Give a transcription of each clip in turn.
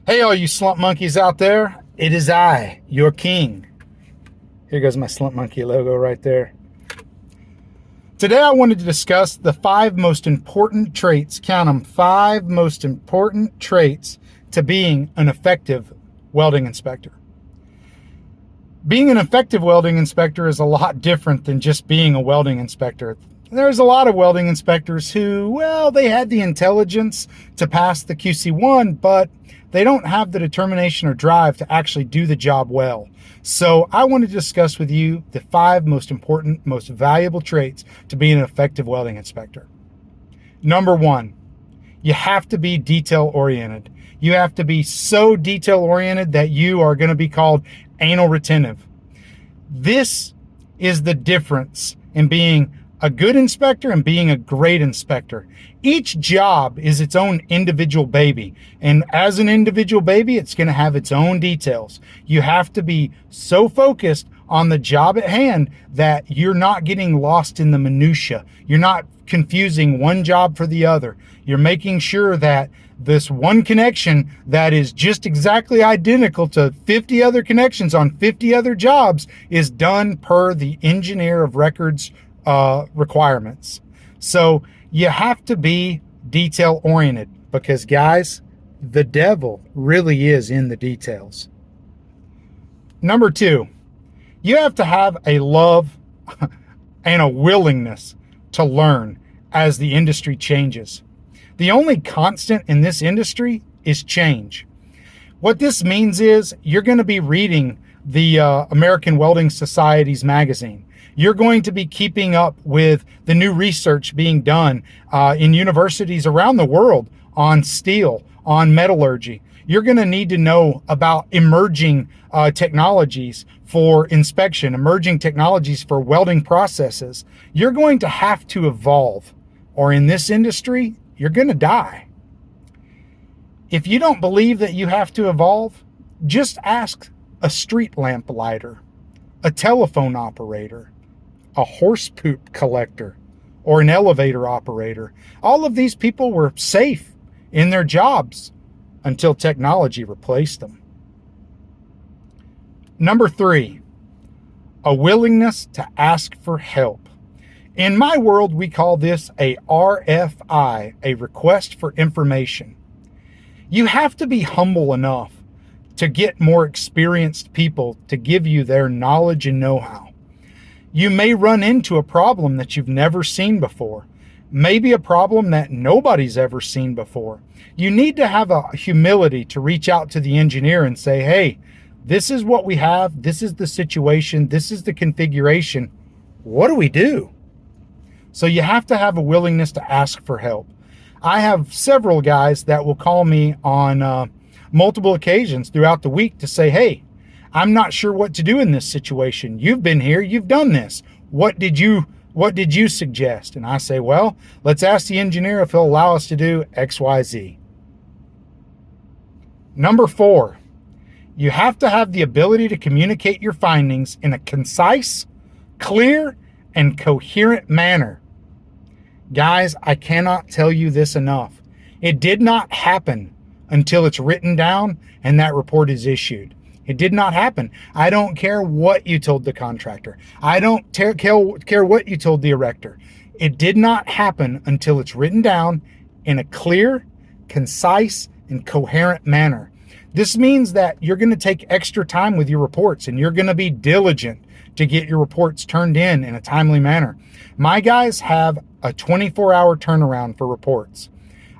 Hey, all you slump monkeys out there. It is I, your king. Here goes my slump monkey logo right there. Today I wanted to discuss the 5 most important traits, count them, 5 most important traits to being an effective welding inspector. Being an effective welding inspector is a lot different than just being a welding inspector. There's a lot of welding inspectors who, well, they had the intelligence to pass the QC1, but they don't have the determination or drive to actually do the job well. So I want to discuss with you the 5 most important, most valuable traits to being an effective welding inspector. Number 1, you have to be detail oriented. You have to be so detail oriented that you are going to be called anal retentive. This is the difference in being a good inspector and being a great inspector. Each job is its own individual baby. And as an individual baby, it's going to have its own details. You have to be so focused on the job at hand that you're not getting lost in the minutia. You're not confusing one job for the other. You're making sure that this one connection that is just exactly identical to 50 other connections on 50 other jobs is done per the engineer of records requirements. So you have to be detail oriented because, guys, the devil really is in the details. Number 2, you have to have a love and a willingness to learn as the industry changes. The only constant in this industry is change. What this means is you're going to be reading the American Welding Society's magazine. You're going to be keeping up with the new research being done in universities around the world on steel, on metallurgy. You're going to need to know about emerging technologies for inspection, emerging technologies for welding processes. You're going to have to evolve, or in this industry, you're going to die. If you don't believe that you have to evolve, just ask a street lamp lighter, a telephone operator, a horse poop collector, or an elevator operator. All of these people were safe in their jobs until technology replaced them. Number 3, a willingness to ask for help. In my world, we call this a RFI, a request for information. You have to be humble enough to get more experienced people to give you their knowledge and know-how. You may run into a problem that you've never seen before, maybe a problem that nobody's ever seen before. You need to have a humility to reach out to the engineer and say, hey, this is what we have, this is the situation, this is the configuration. What do we do? So you have to have a willingness to ask for help. I have several guys that will call me on multiple occasions throughout the week to say, hey, I'm not sure what to do in this situation. You've been here, you've done this. What did you suggest? And I say, well, let's ask the engineer if he'll allow us to do X, Y, Z. Number 4, you have to have the ability to communicate your findings in a concise, clear, and coherent manner. Guys, I cannot tell you this enough. It did not happen until it's written down and that report is issued. It did not happen. I don't care what you told the contractor. I don't care what you told the erector. It did not happen until it's written down in a clear, concise, and coherent manner. This means that you're going to take extra time with your reports and you're going to be diligent to get your reports turned in a timely manner. My guys have a 24-hour turnaround for reports.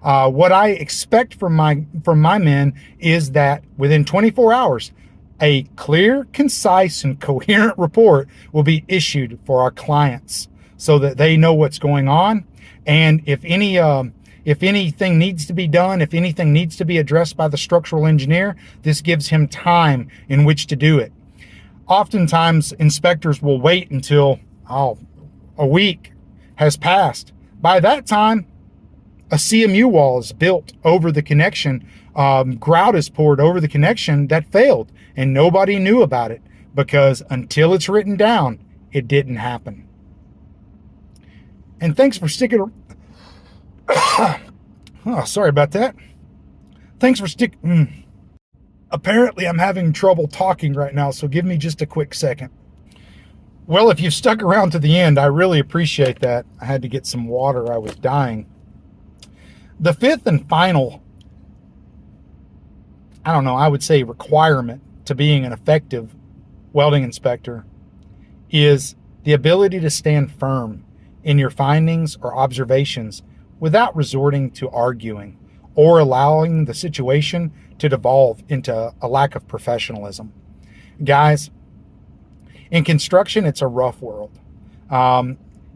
What I expect from my men is that within 24 hours, a clear, concise, and coherent report will be issued for our clients so that they know what's going on. And if anything needs to be done, if anything needs to be addressed by the structural engineer, this gives him time in which to do it. Oftentimes, inspectors will wait until a week has passed. By that time, a CMU wall is built over the connection. Grout is poured over the connection that failed, and nobody knew about it because until it's written down, it didn't happen. And thanks for sticking. Oh, sorry about that. Thanks for sticking. Apparently, I'm having trouble talking right now, so give me just a quick second. Well, if you've stuck around to the end, I really appreciate that. I had to get some water. I was dying. The fifth and final, I would say requirement to being an effective welding inspector is the ability to stand firm in your findings or observations without resorting to arguing or allowing the situation to devolve into a lack of professionalism. Guys, in construction, it's a rough world.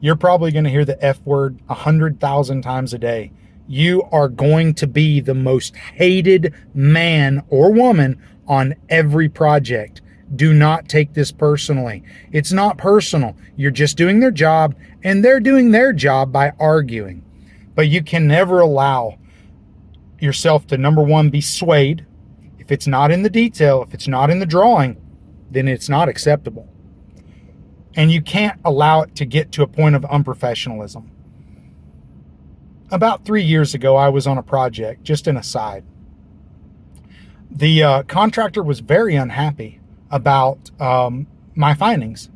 You're probably going to hear the F word 100,000 times a day. You are going to be the most hated man or woman on every project. Do not take this personally. It's not personal. You're just doing their job, and they're doing their job by arguing. But you can never allow yourself to, number one, be swayed. If it's not in the detail, if it's not in the drawing, then it's not acceptable. And you can't allow it to get to a point of unprofessionalism. About 3 years ago, I was on a project, just an aside. The contractor was very unhappy about my findings.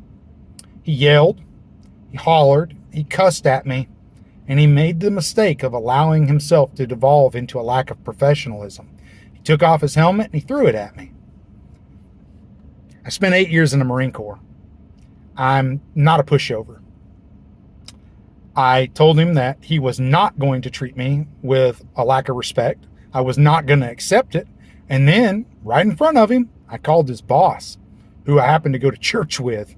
He yelled, he hollered, he cussed at me, and he made the mistake of allowing himself to devolve into a lack of professionalism. He took off his helmet and he threw it at me. I spent 8 years in the Marine Corps. I'm not a pushover. I told him that he was not going to treat me with a lack of respect. I was not going to accept it. And then, right in front of him, I called his boss, who I happened to go to church with.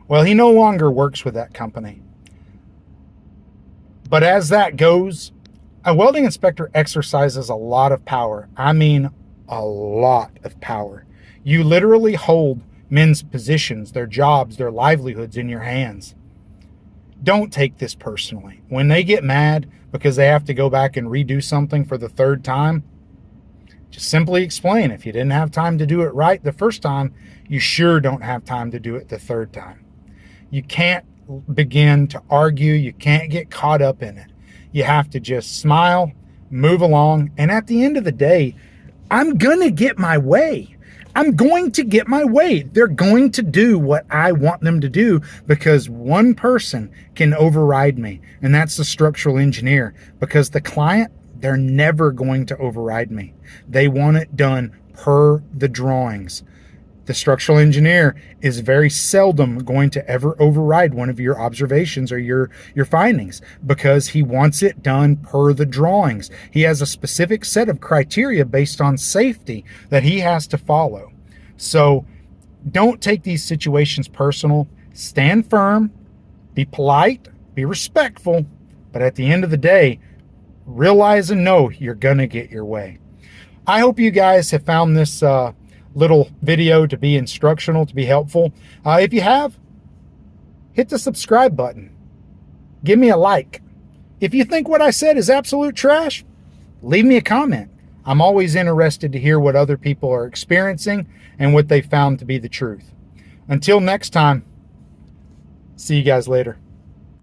Well, he no longer works with that company. But as that goes, a welding inspector exercises a lot of power. I mean, a lot of power. You literally hold men's positions, their jobs, their livelihoods in your hands. Don't take this personally. When they get mad because they have to go back and redo something for the third time, just simply explain. If you didn't have time to do it right the first time, you sure don't have time to do it the third time. You can't begin to argue. You can't get caught up in it. You have to just smile, move along, and at the end of the day, I'm going to get my way. I'm going to get my way. They're going to do what I want them to do because one person can override me, and that's the structural engineer. Because the client, they're never going to override me. They want it done per the drawings. The structural engineer is very seldom going to ever override one of your observations or your findings because he wants it done per the drawings. He has a specific set of criteria based on safety that he has to follow. So don't take these situations personal. Stand firm, be polite, be respectful, but at the end of the day, realize and know you're going to get your way. I hope you guys have found this little video to be instructional, to be helpful. If you have, hit the subscribe button. Give me a like. If you think what I said is absolute trash, leave me a comment. I'm always interested to hear what other people are experiencing and what they found to be the truth. Until next time, see you guys later.